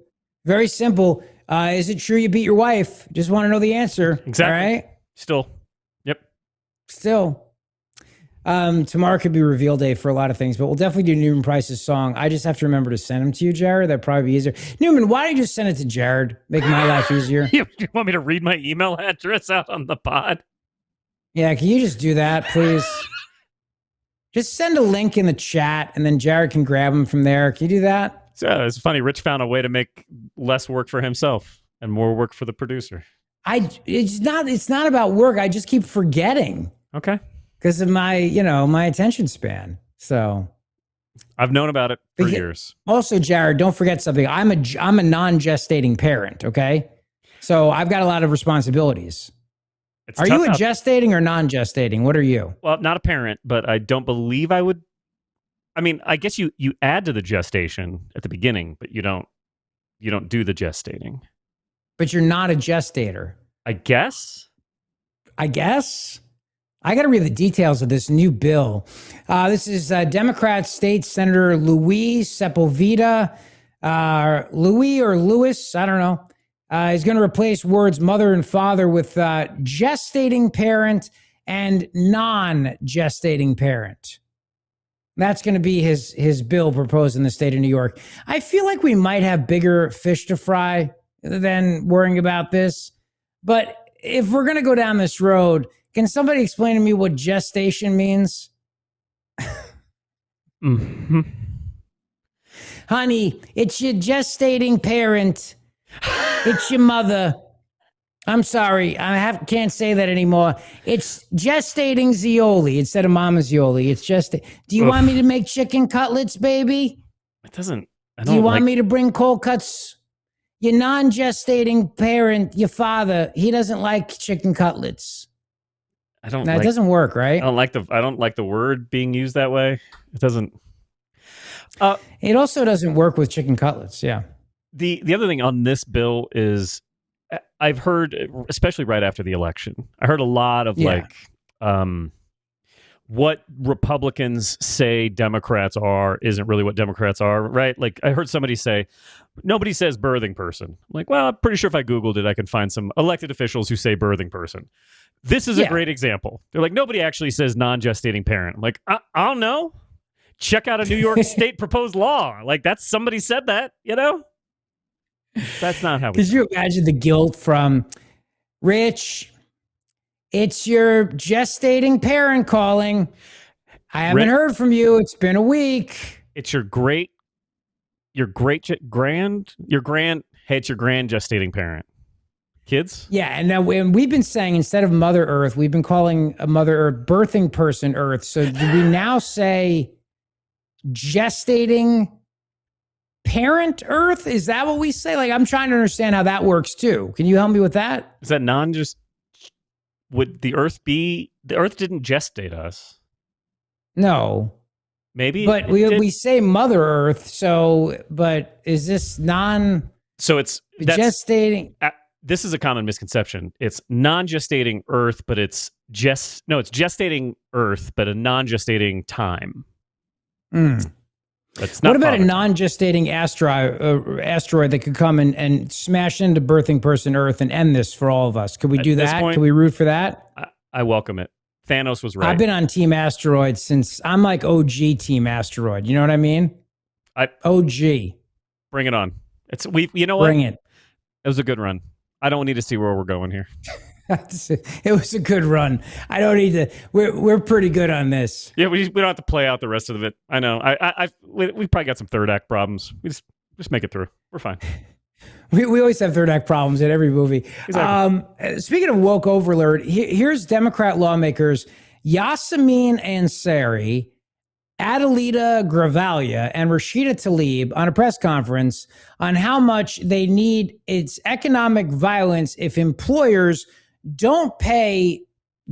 Very simple. Is it true you beat your wife? Just want to know the answer. Exactly. All right. Still. Yep. Still. Tomorrow could be reveal day for a lot of things, but we'll definitely do Newman Price's song. I just have to remember to send them to you, Jared. That'd probably be easier. Newman, why don't you just send it to Jared? Make my life easier. You want me to read my email address out on the pod? Yeah, can you just do that, please? Just send a link in the chat, and then Jared can grab them from there. Can you do that? So it's funny. Rich found a way to make less work for himself and more work for the producer. It's not about work. I just keep forgetting. Okay. Because of my attention span. So I've known about it for years. Also, Jared, don't forget something. I'm a non-gestating parent. Okay, so I've got a lot of responsibilities. Are you a gestating or non-gestating? What are you? Well, not a parent, but I don't believe I would. I mean, I guess you add to the gestation at the beginning, but you don't do the gestating. But you're not a gestator. I guess. I got to read the details of this new bill. This is Democrat State Senator Luis Sepulveda. Louis or Lewis, I don't know. He's going to replace words mother and father with gestating parent and non-gestating parent. That's going to be his bill proposed in the state of New York. I feel like we might have bigger fish to fry than worrying about this. But if we're going to go down this road, can somebody explain to me what gestation means? Mm-hmm. Honey, it's your gestating parent. It's your mother. I'm sorry. Can't say that anymore. It's gestating Zeoli instead of Mama Zeoli. It's just. Do you want me to make chicken cutlets, baby? It doesn't. Do you want me to bring cold cuts? Your non-gestating parent, your father, he doesn't like chicken cutlets. It doesn't work, right? I don't like the word being used that way. It doesn't. It also doesn't work with chicken cutlets. Yeah. The other thing on this bill is I've heard, especially right after the election, I heard a lot of what Republicans say Democrats are isn't really what Democrats are, right? Like I heard somebody say, nobody says birthing person. I'm like, well, I'm pretty sure if I Googled it, I can find some elected officials who say birthing person. This is a great example. They're like, nobody actually says non-gestating parent. I'm like, I don't know. Check out a New York state proposed law. Like that's somebody said that, That's not how we. Could you imagine the guilt from Rich? It's your gestating parent calling. I haven't heard from you. It's been a week. It's your grand. Hey, it's your grand gestating parent. Kids? Yeah, and we've been saying instead of Mother Earth, we've been calling a Mother Earth birthing person Earth. So do we now say gestating parent Earth? Is that what we say? Like, I'm trying to understand how that works too. Can you help me with that? Is that would the Earth didn't gestate us? No. Maybe? But we say Mother Earth, but is this So it's gestating? This is a common misconception. It's non-gestating Earth, but it's gestating Earth, but a non-gestating time. That's not. What about a non-gestating asteroid that could come and smash into birthing person Earth and end this for all of us? Could we do that? Could we root for that? I welcome it. Thanos was right. I've been on Team Asteroid since I'm like OG Team Asteroid. You know what I mean? OG. Bring it on. You know what? Bring it. It was a good run. I don't need to see where we're going here. It was a good run. I don't need to. We're pretty good on this. Yeah, we don't have to play out the rest of it. I know. We've probably got some third act problems. We just make it through. We're fine. We always have third act problems in every movie. Exactly. Speaking of woke overlord, here's Democrat lawmakers Yasamin Ansari, Adelita Gravalia, and Rashida Tlaib on a press conference on how much they need its economic violence if employers don't pay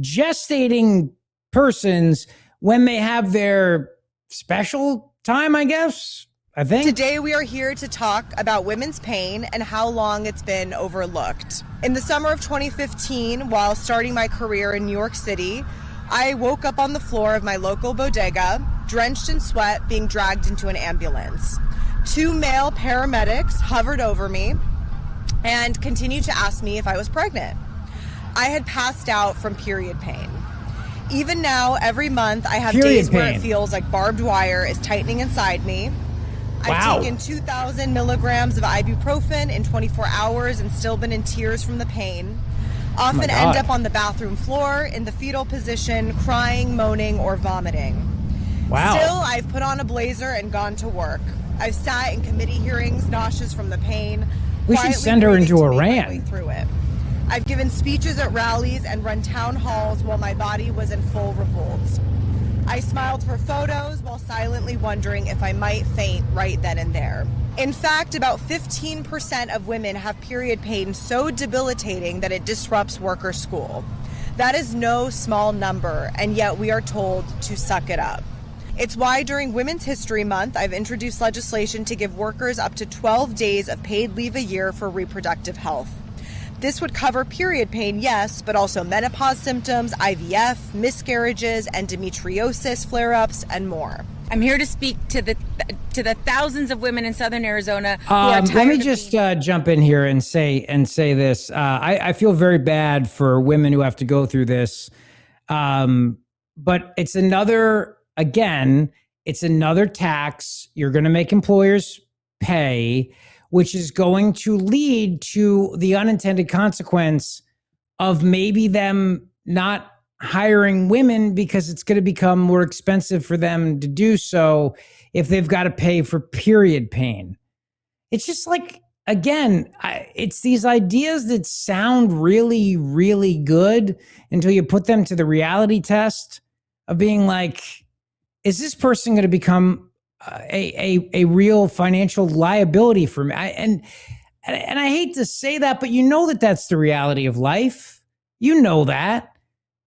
gestating persons when they have their special time, I guess. I think. Today we are here to talk about women's pain and how long it's been overlooked. In the summer of 2015, while starting my career in New York City, I woke up on the floor of my local bodega, drenched in sweat, being dragged into an ambulance. 2 male paramedics hovered over me and continued to ask me if I was pregnant. I had passed out from period pain. Even now, every month, I have days where it feels like barbed wire is tightening inside me. I've taken 2,000 milligrams of ibuprofen in 24 hours and still been in tears from the pain. Often end up on the bathroom floor in the fetal position, crying, moaning, or vomiting. Wow. Still, I've put on a blazer and gone to work. I've sat in committee hearings, nauseous from the pain. We should send her into Iran. Through it. I've given speeches at rallies and run town halls while my body was in full revolt. I smiled for photos while silently wondering if I might faint right then and there. In fact, about 15% of women have period pain so debilitating that it disrupts work or school. That is no small number, and yet we are told to suck it up. It's why during Women's History Month, I've introduced legislation to give workers up to 12 days of paid leave a year for reproductive health. This would cover period pain, yes, but also menopause symptoms, IVF, miscarriages, endometriosis flare-ups, and more. I'm here to speak to the thousands of women in Southern Arizona who are tired. Let me just jump in here and say this. I feel very bad for women who have to go through this, but it's another tax you're going to make employers pay, which is going to lead to the unintended consequence of maybe them not hiring women because it's going to become more expensive for them to do so if they've got to pay for period pain. It's just like, again, it's these ideas that sound really, really good until you put them to the reality test of being like, is this person going to become a real financial liability for me? And I hate to say that, but you know that that's the reality of life. You know that.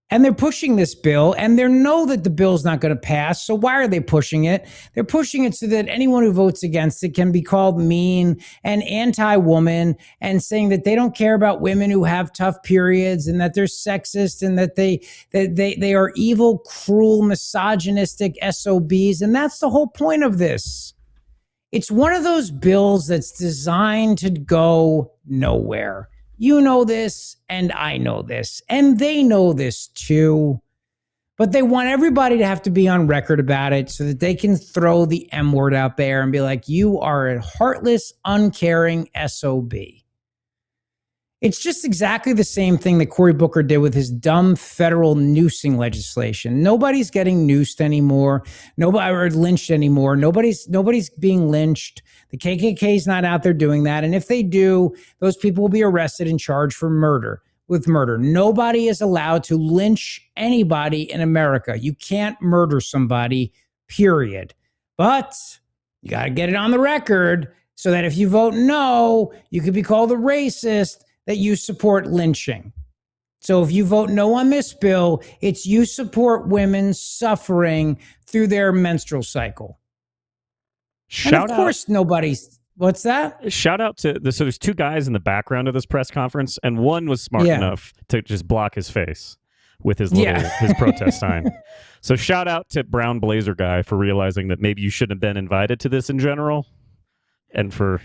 And they're pushing this bill, and they know that the bill's not going to pass. So why are they pushing it? They're pushing it so that anyone who votes against it can be called mean and anti-woman and saying that they don't care about women who have tough periods and that they're sexist and that they are evil, cruel, misogynistic SOBs. And that's the whole point of this. It's one of those bills that's designed to go nowhere. You know this, and I know this, and they know this too. But they want everybody to have to be on record about it so that they can throw the M word out there and be like, you are a heartless, uncaring SOB. It's just exactly the same thing that Cory Booker did with his dumb federal noosing legislation. Nobody's getting noosed anymore. Nobody or lynched anymore. Nobody's being lynched. The KKK is not out there doing that. And if they do, those people will be arrested and charged for murder. Nobody is allowed to lynch anybody in America. You can't murder somebody, period. But you got to get it on the record so that if you vote no, you could be called a racist that you support lynching. So if you vote no on this bill, it's you support women suffering through their menstrual cycle. Of course, nobody's. What's that? Shout out to so there's two guys in the background of this press conference, and one was smart enough to just block his face with his his protest sign. So shout out to Brown Blazer guy for realizing that maybe you shouldn't have been invited to this in general, and for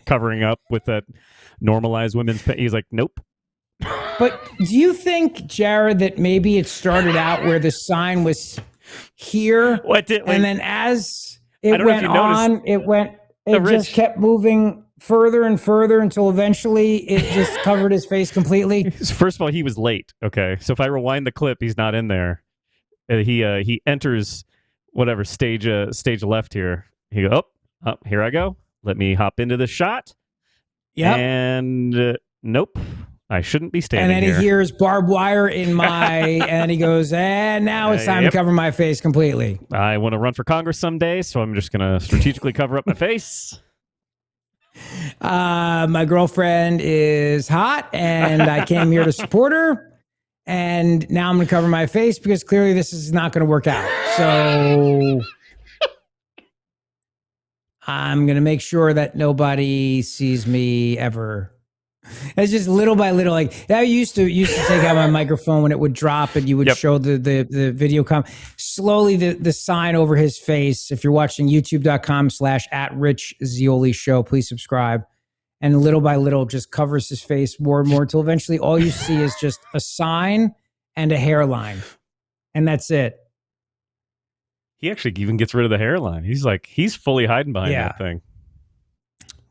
covering up with that normalized women's pay. He's like, nope. But do you think, Jared, that maybe it started out where the sign was here, and then as it went on, it just kept moving further and further until eventually it just covered his face completely? First of all, he was late. Okay, so if I rewind the clip, he's not in there. He enters whatever stage left here. He go, oh, here I go. Let me hop into the shot. Yeah. And nope, I shouldn't be standing here. And then he hears barbed wire in my, and he goes, and now it's time to cover my face completely. I want to run for Congress someday, so I'm just going to strategically cover up my face. My girlfriend is hot, and I came here to support her. And now I'm going to cover my face because clearly this is not going to work out. So I'm going to make sure that nobody sees me ever It's just little by little. Like I used to take out my microphone when it would drop and you would show the video slowly the sign over his face. If you're watching youtube.com/@RichZeoli show, please subscribe. And little by little just covers his face more and more until eventually all you see is just a sign and a hairline. And that's it. He actually even gets rid of the hairline. He's fully hiding behind that thing.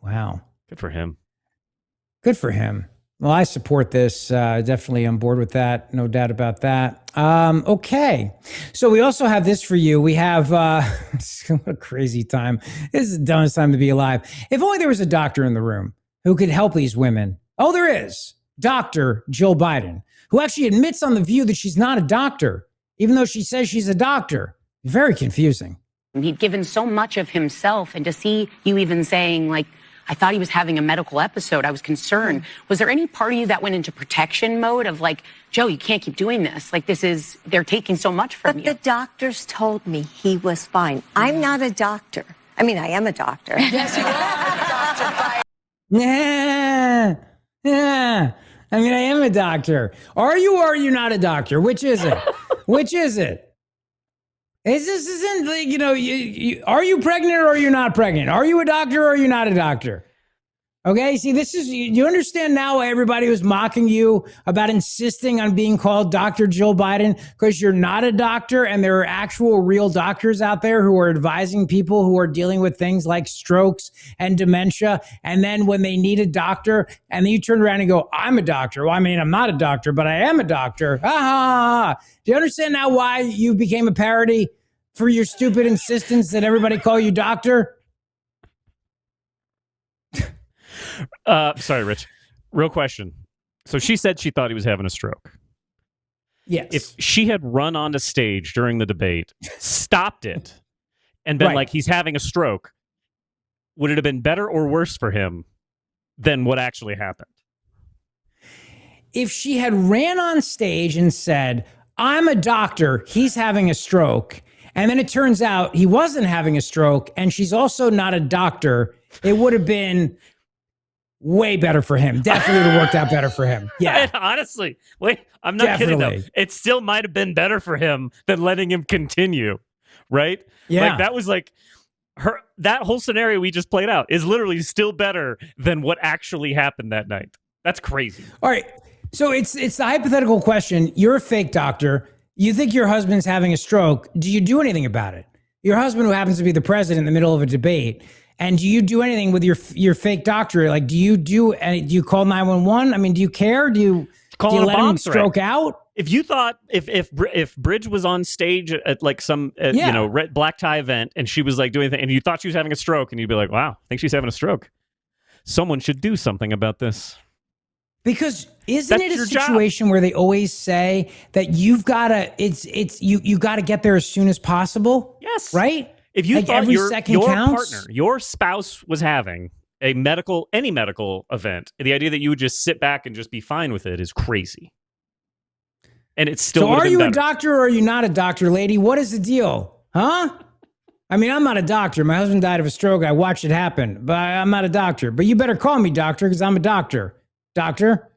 Wow. Good for him. Good for him. Well, I support this. Definitely on board with that. No doubt about that. Okay. So we also have this for you. We have what a crazy time. This is the dumbest time to be alive. If only there was a doctor in the room who could help these women. Oh, there is. Dr. Jill Biden, who actually admits on The View that she's not a doctor, even though she says she's a doctor. Very confusing. He'd given so much of himself, and to see you even saying, like, I thought he was having a medical episode, I was concerned. Was there any part of you that went into protection mode of like, Joe, you can't keep doing this. Like, they're taking so much from you. But the doctors told me he was fine. I'm not a doctor. I mean, I am a doctor. Yes, you are a doctor. Yeah. I mean, I am a doctor. Are you or are you not a doctor? Which is it? Which is it? This isn't like, are you pregnant or are you not pregnant? Are you a doctor or are you not a doctor? Okay, see, you understand now why everybody was mocking you about insisting on being called Dr. Jill Biden, because you're not a doctor and there are actual real doctors out there who are advising people who are dealing with things like strokes and dementia. And then when they need a doctor and then you turn around and go, I'm a doctor. Well, I mean, I'm not a doctor, but I am a doctor. Do you understand now why you became a parody for your stupid insistence that everybody call you doctor? Sorry, Rich. Real question. So she said she thought he was having a stroke. Yes. If she had run onto stage during the debate, stopped it, and been like, he's having a stroke, would it have been better or worse for him than what actually happened? If she had ran on stage and said, I'm a doctor, he's having a stroke, and then it turns out he wasn't having a stroke, and she's also not a doctor, it would have been way better for him. Definitely would have worked out better for him. Yeah. Honestly, wait, I'm not kidding though. It still might have been better for him than letting him continue, right? Yeah. Like that was like that whole scenario we just played out is literally still better than what actually happened that night. That's crazy. All right. So it's the hypothetical question. You're a fake doctor. You think your husband's having a stroke. Do you do anything about it? Your husband, who happens to be the president in the middle of a debate. And do you do anything with your fake doctor? Like, do you call 911? I mean, do you care? Do you let him stroke out? If you thought if Bridge was on stage at like some red black tie event and she was like doing anything and you thought she was having a stroke and you'd be like, wow, I think she's having a stroke. Someone should do something about this. Because isn't it a situation where they always say that you've got to you got to get there as soon as possible? Yes. Right? If you thought every your second counts? partner, your spouse was having any medical event, the idea that you would just sit back and just be fine with it is crazy. And it's still. So are you a doctor or are you not a doctor, lady? What is the deal? Huh? I mean, I'm not a doctor. My husband died of a stroke. I watched it happen, but I'm not a doctor. But you better call me doctor because I'm a doctor. Doctor.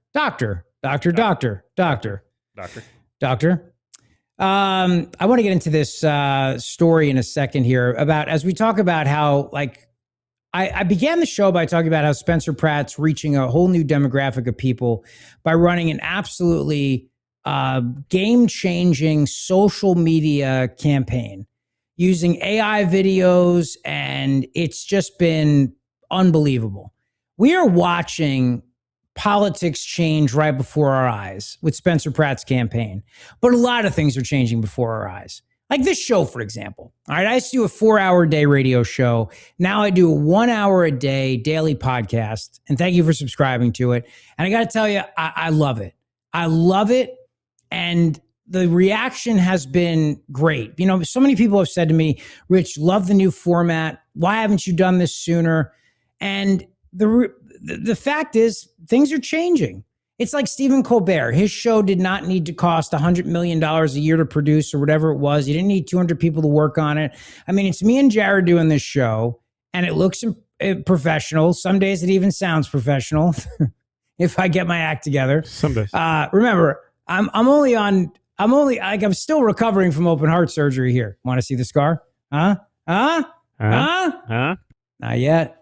I want to get into this story in a second here about, as we talk about how, like, I began the show by talking about how Spencer Pratt's reaching a whole new demographic of people by running an absolutely game-changing social media campaign using AI videos, and it's just been unbelievable. We are watching politics change right before our eyes with Spencer Pratt's campaign. But a lot of things are changing before our eyes. Like this show, for example. All right, I used to do a 4-hour-a-day radio show. Now I do a 1-hour-a-day daily podcast. And thank you for subscribing to it. And I got to tell you, I love it. I love it. And the reaction has been great. You know, so many people have said to me, Rich, love the new format. Why haven't you done this sooner? And the fact is, things are changing. It's like Stephen Colbert. His show did not need to cost $100 million a year to produce or whatever it was. You didn't need 200 people to work on it. I mean, it's me and Jared doing this show, and it looks professional. Some days it even sounds professional. if I get my act together. Some days. Remember, I'm still recovering from open heart surgery here. Want to see the scar? Huh? Not yet.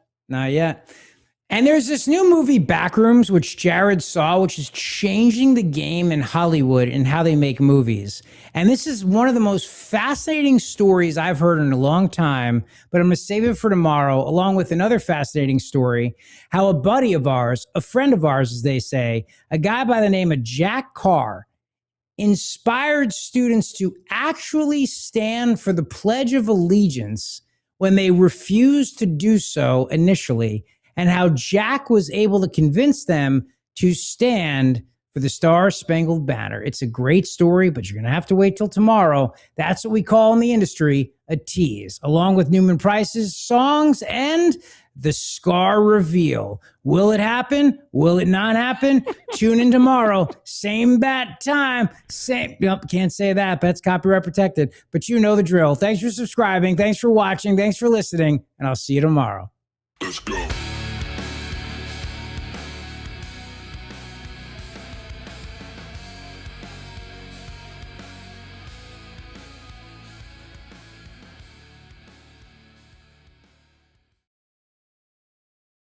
And there's this new movie, Backrooms, which Jared saw, which is changing the game in Hollywood and how they make movies. And this is one of the most fascinating stories I've heard in a long time, but I'm going to save it for tomorrow, along with another fascinating story, how a buddy of ours, a friend of ours, as they say, a guy by the name of Jack Carr, inspired students to actually stand for the Pledge of Allegiance when they refused to do so initially, and how Jack was able to convince them to stand for the Star-Spangled Banner. It's a great story, but you're going to have to wait till tomorrow. That's what we call in the industry a tease, along with Newman Price's songs and the scar reveal. Will it happen? Will it not happen? Tune in tomorrow. Same bat time. Nope, can't say that. That's copyright protected. But you know the drill. Thanks for subscribing. Thanks for watching. Thanks for listening. And I'll see you tomorrow. Let's go.